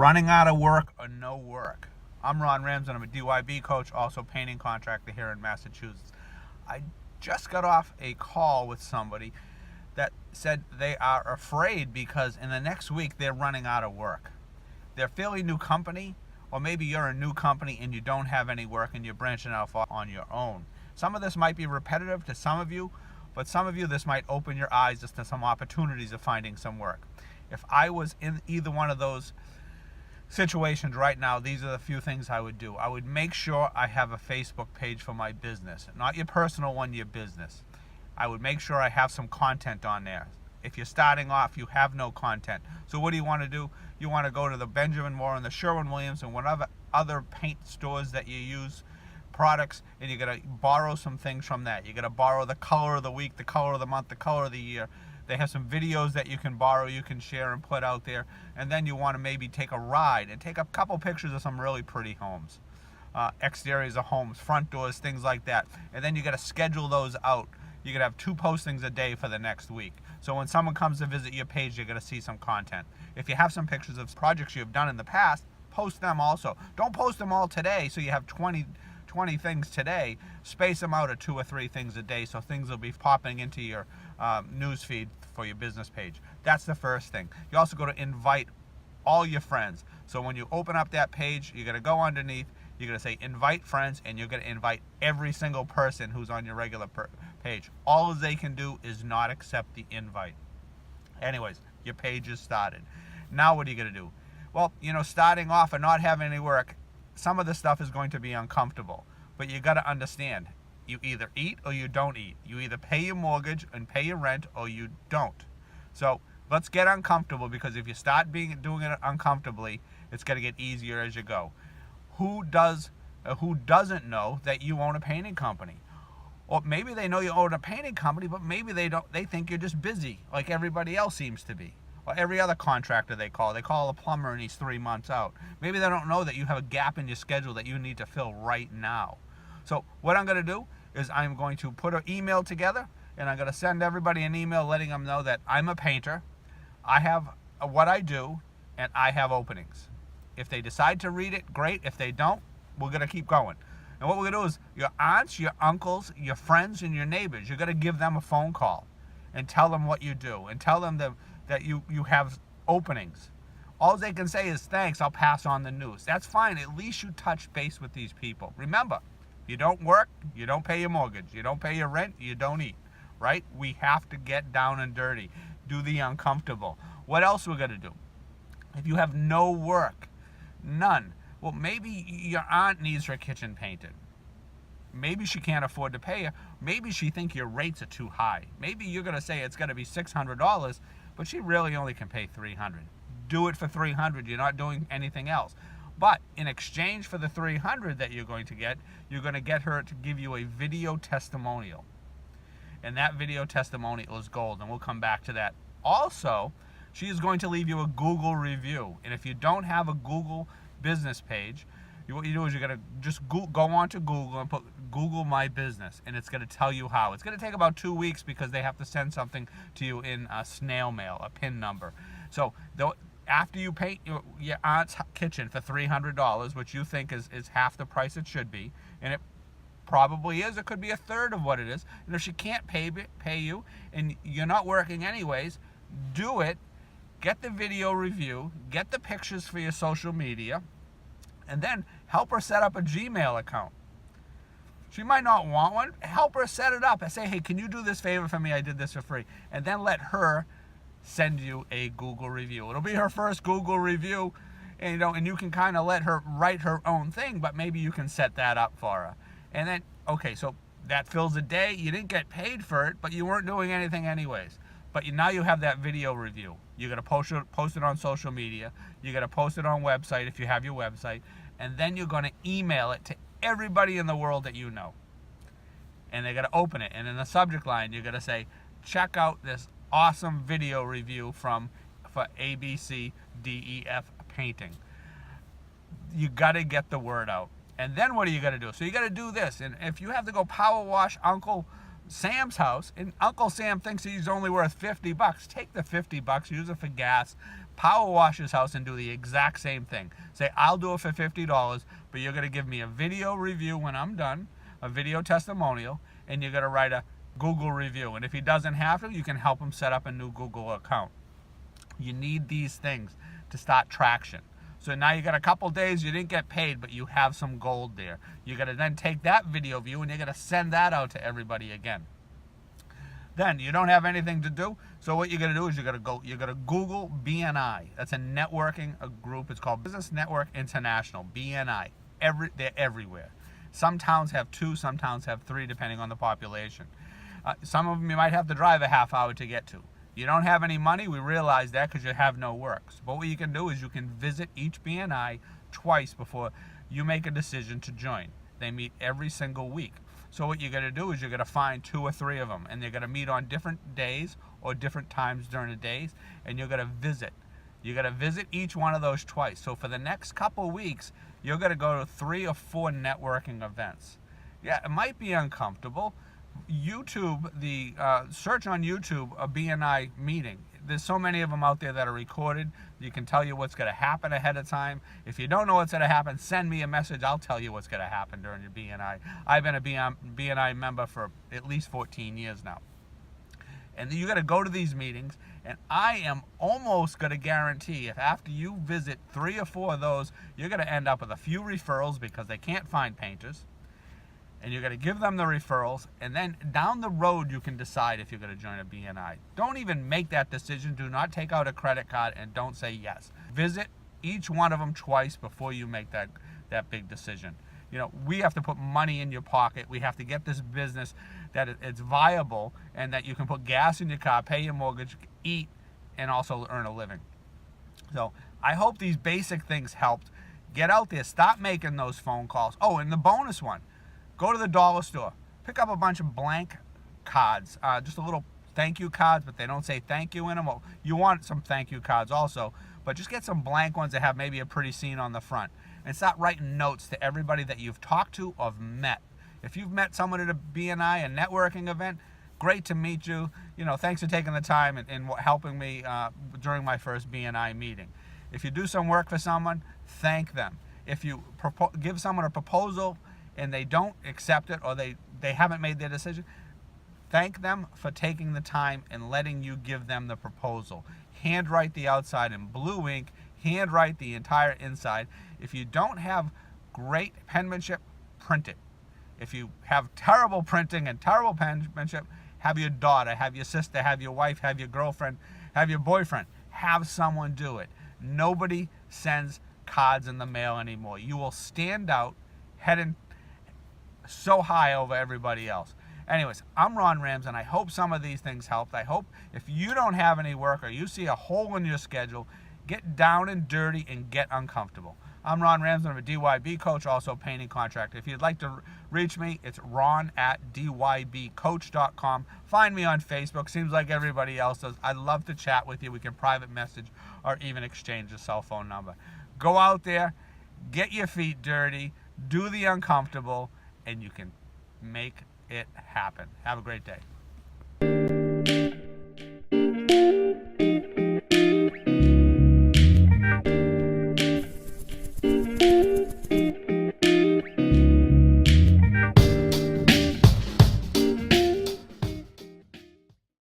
running out of work or no work. I'm Ron Ramsden. I'm a DYB coach, also painting contractor here in Massachusetts. I just got off a call with somebody that said they are afraid because in the next week they're running out of work. They're a fairly new company, or maybe you're a new company and you don't have any work and you're branching out on your own. Some of this might be repetitive to some of you, but some of you this might open your eyes as to some opportunities of finding some work. If I was in either one of those situations right now, these are the few things I would do. I would make sure I have a Facebook page for my business, not your personal one, your business. I would make sure I have some content on there. If you're starting off, you have no content. So what do you want to do? You want to go to the Benjamin Moore and the Sherwin-Williams and whatever other paint stores that you use products, and you're going to borrow some things from that. You're going to borrow the color of the week, the color of the month, the color of the year. They have some videos that you can borrow, you can share and put out there. And then you want to maybe take a ride and take a couple pictures of some really pretty homes. Exteriors of homes, front doors, things like that. And then you got to schedule those out. You're going to have 2 postings a day for the next week. So when someone comes to visit your page, you're going to see some content. If you have some pictures of projects you've done in the past, post them also. Don't post them all today so you have 20 things today. Space them out at 2 or 3 things a day so things will be popping into your news feed for your business page. That's the first thing. You also go to invite all your friends. So when you open up that page, you're going to go underneath, you're going to say invite friends, and you're going to invite every single person who's on your regular page. All they can do is not accept the invite. Anyways, your page is started. Now what are you going to do? Well, starting off and not having any work, some of the stuff is going to be uncomfortable, but you got to understand, you either eat or you don't eat. You either pay your mortgage and pay your rent or you don't. So let's get uncomfortable, because if you start doing it uncomfortably, it's going to get easier as you go. Who doesn't know that you own a painting company? Or maybe they know you own a painting company, but maybe they don't. They think you're just busy like everybody else seems to be. Or every other contractor they call a plumber and he's 3 months out. Maybe they don't know that you have a gap in your schedule that you need to fill right now. So what I'm going to do is I'm going to put an email together, and I'm going to send everybody an email letting them know that I'm a painter, I have what I do, and I have openings. If they decide to read it, great. If they don't, we're going to keep going. And what we're going to do is your aunts, your uncles, your friends, and your neighbors, you're going to give them a phone call and tell them what you do and tell them that you have openings. All they can say is, thanks, I'll pass on the news. That's fine. At least you touch base with these people. Remember, you don't work, you don't pay your mortgage, you don't pay your rent, you don't eat, right? We have to get down and dirty, do the uncomfortable. What else we're going to do? If you have no work, none, well, maybe your aunt needs her kitchen painted. Maybe she can't afford to pay you. Maybe she thinks your rates are too high. Maybe you're going to say it's going to be $600, but she really only can pay $300. Do it for $300. You're not doing anything else. But in exchange for the $300 that you're going to get her to give you a video testimonial. And that video testimonial is gold, and we'll come back to that. Also, she is going to leave you a Google review. And if you don't have a Google business page, what you do is you're going to just go onto Google and put Google My Business, and it's going to tell you how. It's going to take about 2 weeks because they have to send something to you in a snail mail, a PIN number. So after you paint your aunt's kitchen for $300, which you think is half the price it should be, and it probably is, it could be a third of what it is, and if she can't pay you and you're not working anyways, do it. Get the video review, get the pictures for your social media, and then help her set up a Gmail account. She might not want one. Help her set it up and say, hey, can you do this favor for me? I did this for free. And then let her send you a Google review. It'll be her first Google review, and you can kind of let her write her own thing, but maybe you can set that up for her. And then, okay, so that fills a day. You didn't get paid for it, but you weren't doing anything anyways. But now you have that video review. You're going to post it on social media. You're going to post it on website if you have your website. And then you're going to email it to everybody in the world that you know. And they're going to open it. And in the subject line, you're going to say, check out this awesome video review for ABCDEF Painting. You got to get the word out. And then what are you going to do? So you got to do this. And if you have to go power wash Uncle Sam's house, and Uncle Sam thinks he's only worth $50. Take the $50, use it for gas, power wash his house, and do the exact same thing. Say, I'll do it for $50, but you're going to give me a video review when I'm done, a video testimonial, and you're going to write a Google review. And if he doesn't have to, you can help him set up a new Google account. You need these things to start traction. So now you got a couple days you didn't get paid, but you have some gold there. You're going to then take that video view and you're going to send that out to everybody again. Then you don't have anything to do, so what you're going to do is you're going to Google BNI. That's a networking group. It's called Business Network International, BNI. They're everywhere. Some towns have 2, some towns have 3, depending on the population. Some of them you might have to drive a half hour to get to. You don't have any money, we realize that, because you have no work. But what you can do is you can visit each BNI twice before you make a decision to join. They meet every single week. So what you're going to do is you're going to find 2 or 3 of them, and they're going to meet on different days or different times during the days, and you're going to visit. You're going to visit each one of those twice. So for the next couple weeks, you're going to go to 3 or 4 networking events. Yeah, it might be uncomfortable. YouTube, search on YouTube a BNI meeting. There's so many of them out there that are recorded. You can tell you what's going to happen ahead of time. If you don't know what's going to happen, send me a message. I'll tell you what's going to happen during your BNI. I've been a BNI member for at least 14 years now. And you got to go to these meetings, and I am almost going to guarantee if after you visit 3 or 4 of those, you're going to end up with a few referrals because they can't find painters. And you're going to give them the referrals, and then down the road you can decide if you're going to join a BNI. Don't even make that decision. Do not take out a credit card and don't say yes. Visit each one of them twice before you make that big decision. You know, we have to put money in your pocket. We have to get this business that it's viable and that you can put gas in your car, pay your mortgage, eat, and also earn a living. So I hope these basic things helped. Get out there. Stop making those phone calls. Oh, and the bonus one. Go to the dollar store, pick up a bunch of blank cards, just a little thank you cards, but they don't say thank you in them. Well, you want some thank you cards also, but just get some blank ones that have maybe a pretty scene on the front. And start writing notes to everybody that you've talked to or met. If you've met someone at a BNI, a networking event, great to meet you. You know, thanks for taking the time and helping me during my first BNI meeting. If you do some work for someone, thank them. If you give someone a proposal and they don't accept it or they haven't made their decision, thank them for taking the time and letting you give them the proposal. Handwrite the outside in blue ink, handwrite the entire inside. If you don't have great penmanship, print it. If you have terrible printing and terrible penmanship, have your daughter, have your sister, have your wife, have your girlfriend, have your boyfriend, have someone do it. Nobody sends cards in the mail anymore. You will stand out heading so high over everybody else. Anyways, I'm Ron Ramsden. I hope some of these things helped. I hope if you don't have any work or you see a hole in your schedule, get down and dirty and get uncomfortable. I'm Ron Ramsden. I'm a DYB coach, also painting contractor. If you'd like to reach me, it's ron@dybcoach.com. Find me on Facebook. Seems like everybody else does. I'd love to chat with you. We can private message or even exchange a cell phone number. Go out there, get your feet dirty, do the uncomfortable, and you can make it happen. Have a great day.